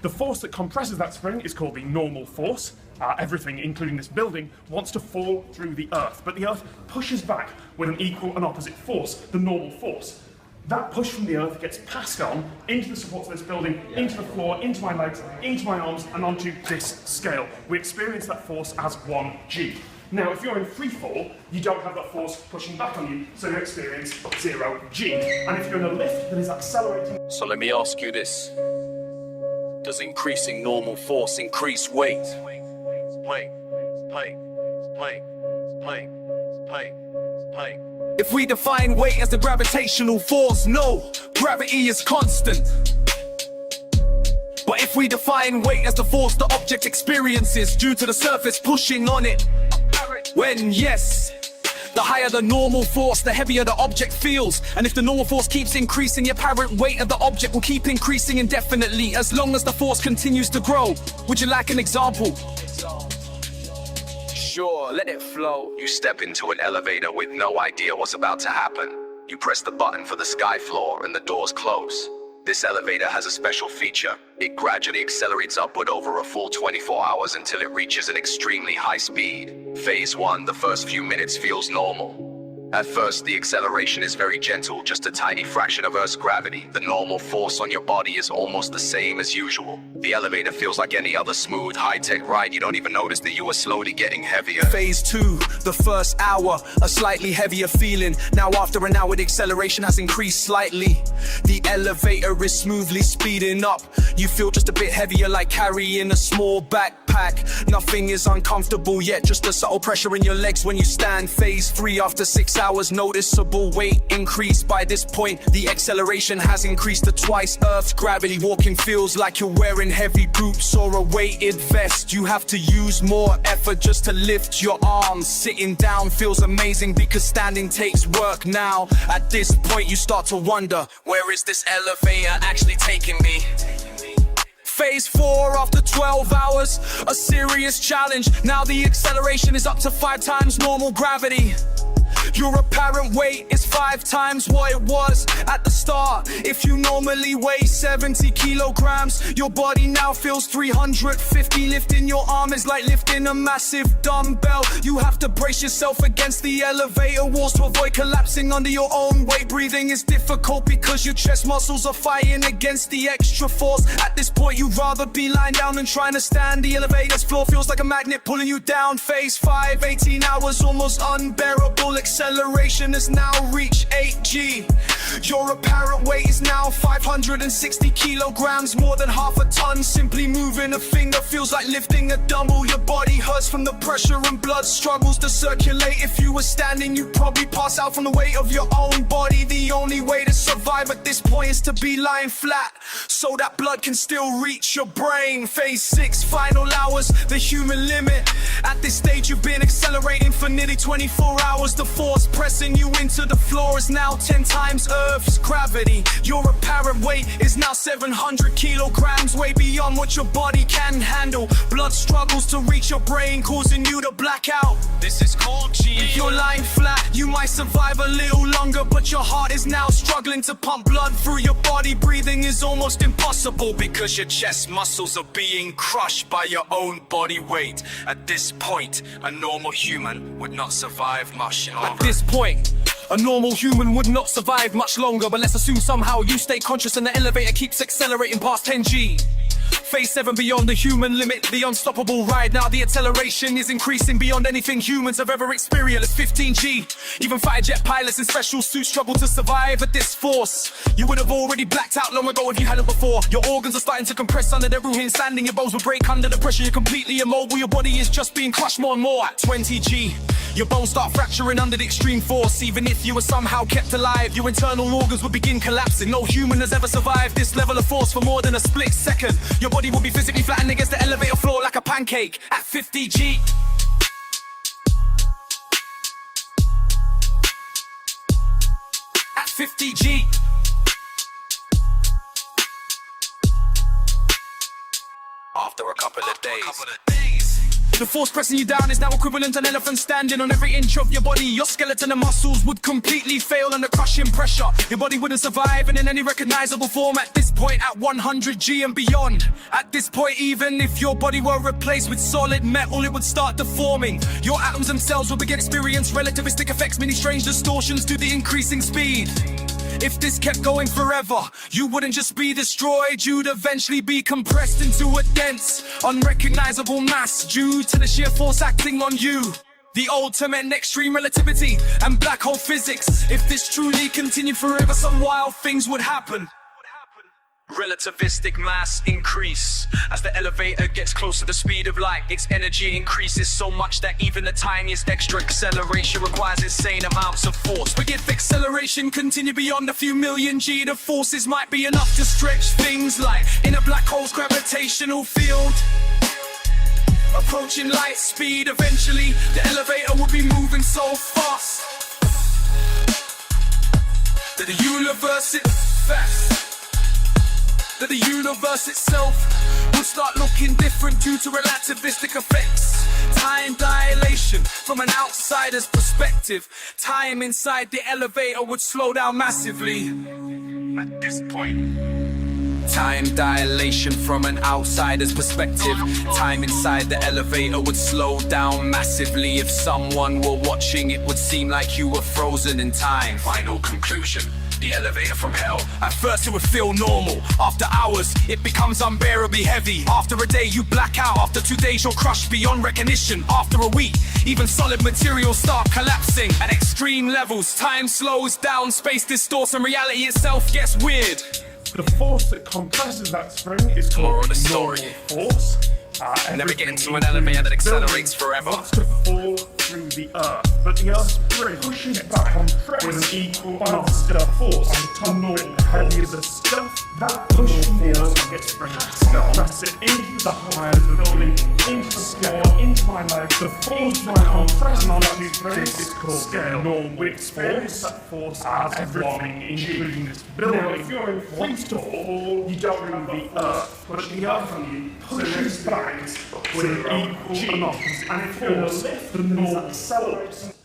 The force that compresses that spring is called the normal force. Everything, including this building, wants to fall through the Earth, but the Earth pushes back with an equal and opposite force, the normal force. That push from the Earth gets passed on into the supports of this building, into the floor, into my legs, into my arms, and onto this scale. We experience that force as 1g. Now, if you're in free fall, you don't have that force pushing back on you, so you experience 0g. And if you're in a lift that is accelerating... So let me ask you this. Does increasing normal force increase weight? If we define weight as the gravitational force, no, gravity is constant. But if we define weight as the force the object experiences due to the surface pushing on it, when yes, the higher the normal force, the heavier the object feels. And if the normal force keeps increasing, the apparent weight of the object will keep increasing indefinitely as long as the force continues to grow. Would you like an example? Sure, let it flow. You step into an elevator with no idea what's about to happen. You press the button for the sky floor and the doors close. This elevator has a special feature. It gradually accelerates upward over a full 24 hours until it reaches an extremely high speed. Phase 1, the first few minutes feels normal. At first, the acceleration is very gentle, just a tiny fraction of Earth's gravity. The normal force on your body is almost the same as usual. The elevator feels like any other smooth, high-tech ride. You don't even notice that you are slowly getting heavier. Phase 2, the first hour, a slightly heavier feeling. Now after an hour, the acceleration has increased slightly. The elevator is smoothly speeding up. You feel just a bit heavier, like carrying a small backpack. Nothing is uncomfortable yet, just a subtle pressure in your legs when you stand. Phase 3, after 6 hours, noticeable weight increase. By this point, the acceleration has increased to twice Earth's gravity. Walking feels like you're wearing heavy boots or a weighted vest. You have to use more effort just to lift your arms. Sitting down feels amazing because standing takes work now. At this point, you start to wonder, where is this elevator actually taking me? Phase 4, after 12 hours, a serious challenge. Now the acceleration is up to 5 times normal gravity. Your apparent weight is 5 times what it was at the start. If you normally weigh 70 kilograms, your body now feels 350. Lifting your arm is like lifting a massive dumbbell. You have to brace yourself against the elevator walls to avoid collapsing under your own weight. Breathing is difficult because your chest muscles are fighting against the extra force. At this point, you'd rather be lying down than trying to stand. The elevator's floor feels like a magnet pulling you down. Phase 5, 18 hours, almost unbearable. Acceleration has now reached 8g. Your apparent weight is now 560 kilograms, more than half a ton. Simply moving a finger feels like lifting a dumbbell. Your body hurts from the pressure and blood struggles to circulate. If you were standing, you'd probably pass out from the weight of your own body. The only way to survive at this point is to be lying flat, so that blood can still reach your brain. Phase 6, final hours, the human limit. At this stage, you've been accelerating for nearly 24 hours. The force pressing you into the floor is now 10 times Earth's gravity. Your apparent weight is now 700 kilograms, way beyond what your body can handle. Blood struggles to reach your brain, causing you to black out. This is called G. If you're lying flat, you might survive a little longer, but your heart is now struggling to pump blood through your body. Breathing is almost impossible because your chest muscles are being crushed by your own body weight. At this point, a normal human would not survive much longer. At this point, a normal human would not survive much longer, but let's assume somehow you stay conscious and the elevator keeps accelerating past 10g. Phase 7, beyond the human limit, the unstoppable ride. Now the acceleration is increasing beyond anything humans have ever experienced. 15g. Even fighter jet pilots in special suits struggle to survive at this force. You would have already blacked out long ago if you hadn't before. Your organs are starting to compress under their ruin. Standing, your bones will break under the pressure. You're completely immobile. Your body is just being crushed more and more. At 20g, your bones start fracturing under the extreme force. Even if you were somehow kept alive, your internal organs would begin collapsing. No human has ever survived this level of force for more than a split second. Your body will be physically flattened against the elevator floor like a pancake at 50g. At 50g. After a couple of days, The force pressing you down is now equivalent to an elephant standing on every inch of your body. Your skeleton and muscles would completely fail under crushing pressure. Your body wouldn't survive in any recognizable form at this point, at 100G and beyond. At this point, even if your body were replaced with solid metal, it would start deforming. Your atoms themselves will begin to experience relativistic effects, many strange distortions to the increasing speed. If this kept going forever, you wouldn't just be destroyed, you'd eventually be compressed into a dense, unrecognizable mass due to the sheer force acting on you. The ultimate extreme relativity and black hole physics. If this truly continued forever, some wild things would happen. Relativistic mass increase. As the elevator gets close to the speed of light, its energy increases so much that even the tiniest extra acceleration requires insane amounts of force. But if acceleration continued beyond a few million G, the forces might be enough to stretch things like in a black hole's gravitational field. Approaching light speed, eventually the elevator would be moving so fast that the universe itself would start looking different due to relativistic effects. Time dilation from an outsider's perspective. Time inside the elevator would slow down massively. At this point, time dilation from an outsider's perspective. Time inside the elevator would slow down massively. If someone were watching, it would seem like you were frozen in time. Final conclusion. The elevator from hell. At first it would feel normal. After hours, it becomes unbearably heavy. After a day, you black out. After 2 days, you're crushed beyond recognition. After a week, even solid materials start collapsing. At extreme levels, time slows down, space distorts, and reality itself gets weird. The force that compresses that spring is called Moral of the story. normal force. Never get into an elevator that accelerates forever. Wants to fall through the earth, but the earth's spring pushes back with an equal and opposite force. The normal heavy as the stuff, that push force gets spring press it into the higher of the building, into the floor, into my legs. The force by compressing onto this is called scale. Normal experience that force as everything, including this building. If you're in wants to fall, you don't move the earth, but the earth pushes back with equal and opposite force. The normal accelerates.